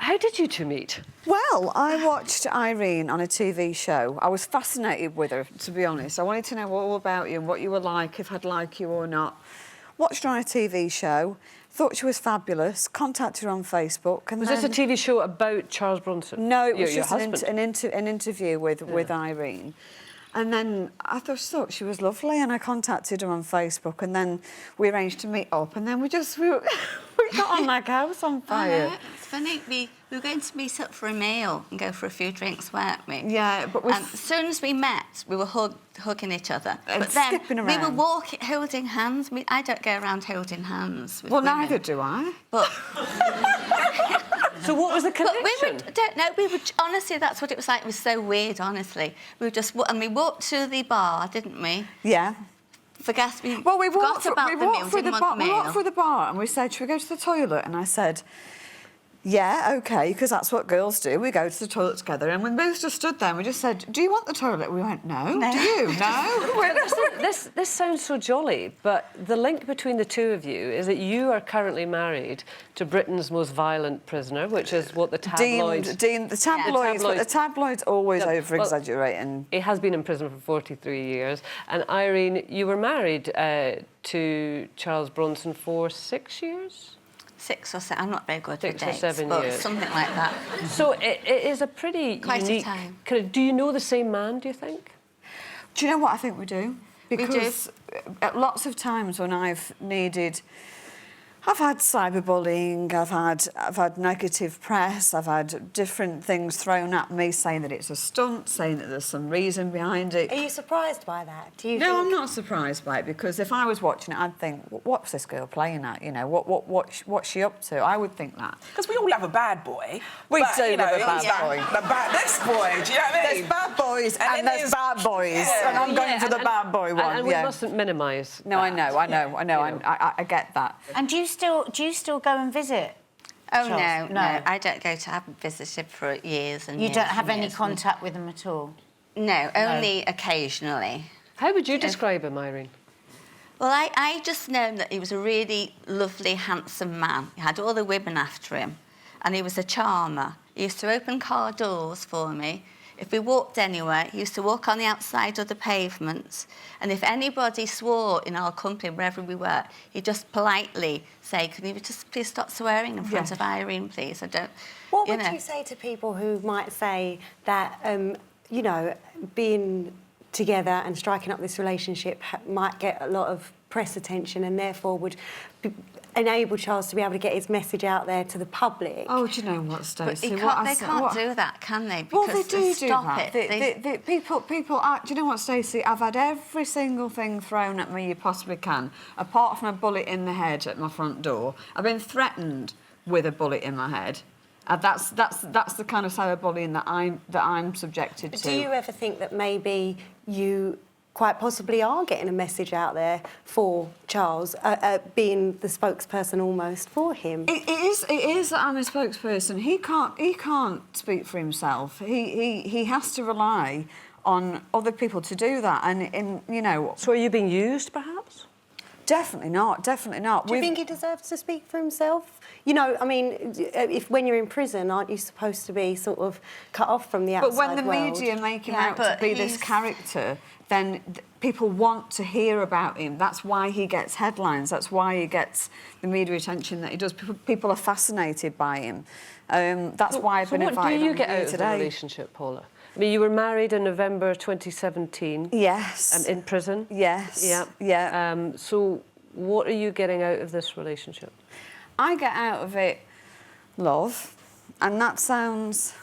How did you two meet? Well, I watched Irene on a TV show. I was fascinated with her, to be honest. I wanted to know all about you and what you were like, if I'd like you or not. Watched her on a TV show, thought she was fabulous, contacted her on Facebook. And Was this a TV show about Charles Bronson? No, it was your just husband? an interview with Irene. And then I thought she was lovely, and I contacted her on Facebook, and then we arranged to meet up, and then we got on like house on fire. It's funny, we were going to meet up for a meal and go for a few drinks, weren't we? Yeah, but and as soon as we met, we were hugging each other. And but then skipping we around. were holding hands. I don't go around holding hands with Well, women. neither do I. But... So what was the connection? But we were, honestly, that's what it was like. It was so weird, honestly. We were just, and we walked to the bar, didn't we? Yeah. We walked through the bar and we said, should we go to the toilet? And I said, yeah, OK, because that's what girls do. We go to the toilet together. And we both just stood there and we just said, do you want the toilet? We went, no. Do you? No? This sounds so jolly, but the link between the two of you is that you are currently married to Britain's most violent prisoner, which is what the tabloids... The tabloids always over-exaggerating. Well, he has been in prison for 43 years. And Irene, you were married to Charles Bronson for 6 years? 6 or 7. I'm not very good with dates. 6 or 7 but years. Something like that. So it is a pretty Quite unique... a time. Do you know the same man, do you think? Do you know what I think we do? Because we do. Lots of times when I've needed... I've had cyberbullying, I've had negative press, I've had different things thrown at me saying that it's a stunt, saying that there's some reason behind it. Are you surprised by that? Do you No, think... I'm not surprised by it, because if I was watching it, I'd think, what's this girl playing at? You know, what's she up to? I would think that. Because we all have a bad boy. We do you know, have a bad boy. This boy, do you know what I mean? There's bad boys and there's bad boys, Yeah. and I'm going for the bad boy one. And we mustn't minimise. No, I know. I get that. And do you still go and visit? Oh, Charles? no. I don't go to... I haven't visited for years and You years don't have and any years. contact with them at all? No, only occasionally. How would you describe him, Irene? Well, I just know that he was a really lovely, handsome man. He had all the women after him, and he was a charmer. He used to open car doors for me. If we walked anywhere, he used to walk on the outside of the pavements, and if anybody swore in our company, wherever we were, he'd just politely say, can you just please stop swearing in front of Irene, please? I don't... What would you say to people who might say that, you know, being together and striking up this relationship might get a lot of press attention and therefore would enable Charles to be able to get his message out there to the public? Oh, do you know what, Stacey? They can't do that, can they? Because Well, they do stop that. it. People do you know what, Stacey? I've had every single thing thrown at me you possibly can, apart from a bullet in the head at my front door. I've been threatened with a bullet in my head. That's the kind of cyberbullying that I'm subjected to. Do you ever think that maybe you quite possibly are getting a message out there for Charles, being the spokesperson almost for him? It is that I'm a spokesperson. He can't speak for himself. He has to rely on other people to do that. And you know. So are you being used, perhaps? Definitely not. Definitely not. Do you think he deserves to speak for himself? You know, I mean, when you're in prison, aren't you supposed to be sort of cut off from the outside world? But when the media make him out to be this character, then people want to hear about him. That's why he gets headlines. That's why he gets the media attention that he does. People are fascinated by him. That's why I've been invited What do you get on here out of the today. relationship, Paula? I mean, you were married in November 2017. Yes. In prison. Yes. Yeah. Yeah. So what are you getting out of this relationship? I get out of it love, and that sounds...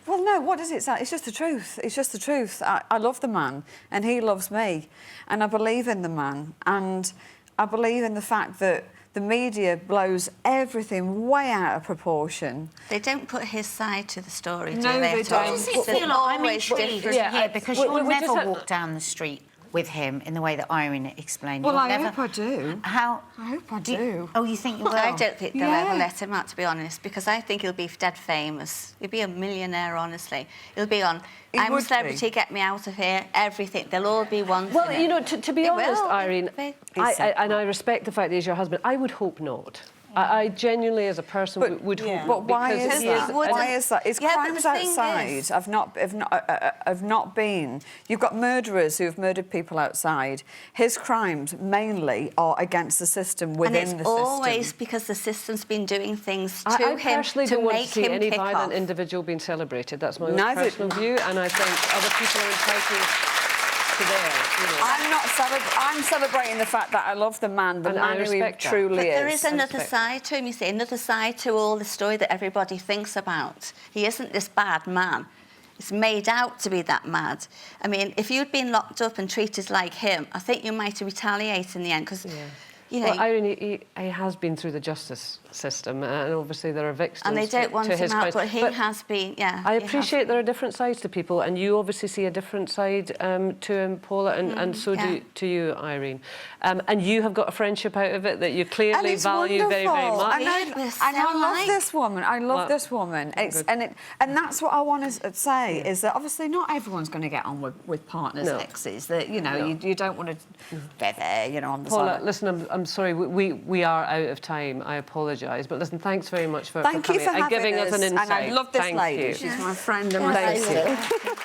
Well, no, what does it sound? It's just the truth. It's just the truth. I love the man, and he loves me, and I believe in the man, and I believe in the fact that the media blows everything way out of proportion. They don't put his side to the story, do No, they? they at all? don't. Does it feel like, I'm intrigued to hear, because you'll we just never had- walk down the street with him in the way that Irene explained. Well, You'll I never... hope I do. How? I hope I do. Oh, you think you will? I don't think they'll Yeah. ever let him out, to be honest, because I think he'll be dead famous. He'll be a millionaire, honestly. He'll be on, He I'm a would celebrity, be. get me out of here, everything. They'll all be wanting Well, it. you know, to be They honest, will. Irene, They- and I respect the fact that he's your husband, I would hope not. I genuinely, as a person, would yeah. hope. But why because is he that? wouldn't- Why is that? It's Yeah, but crimes the thing outside is- have not been. You've got murderers who have murdered people outside. His crimes mainly are against the system And within it's the always system. because the system's been doing things to I him personally to don't want make to see him any kick violent off. individual being celebrated. That's my own Neither- personal view, and I think other people are entitled to theirs. You know. I'm celebrating the fact that I love the man, the And I man who he respect that. truly But is. there is another respect side to him, you see, another side to all the story that everybody thinks about. He isn't this bad man. It's made out to be that mad. I mean, if you'd been locked up and treated like him, I think you might retaliate in the end, because, you know... Well, Irene, he has been through the justice system, and obviously there are victims and they don't want to him his out, crimes. but he has been, yeah. I he has appreciate been. there are different sides to people, and you obviously see a different side to him, Paula, and so yeah. do you, Irene. And you have got a friendship out of it that you clearly it's value very, very wonderful. much. And I We're so love alike. this woman. I love Well, this woman. And that's what I want to say is that obviously not everyone's going to get on with partners' No. exes. That you know No. you don't want to be there, you know, on the Paula, side. listen, I'm sorry, we are out of time. I apologise, but listen, thanks very much for Thank you coming for and having giving us an insight. And I love this Thank lady. You. She's my friend and my Thank favourite.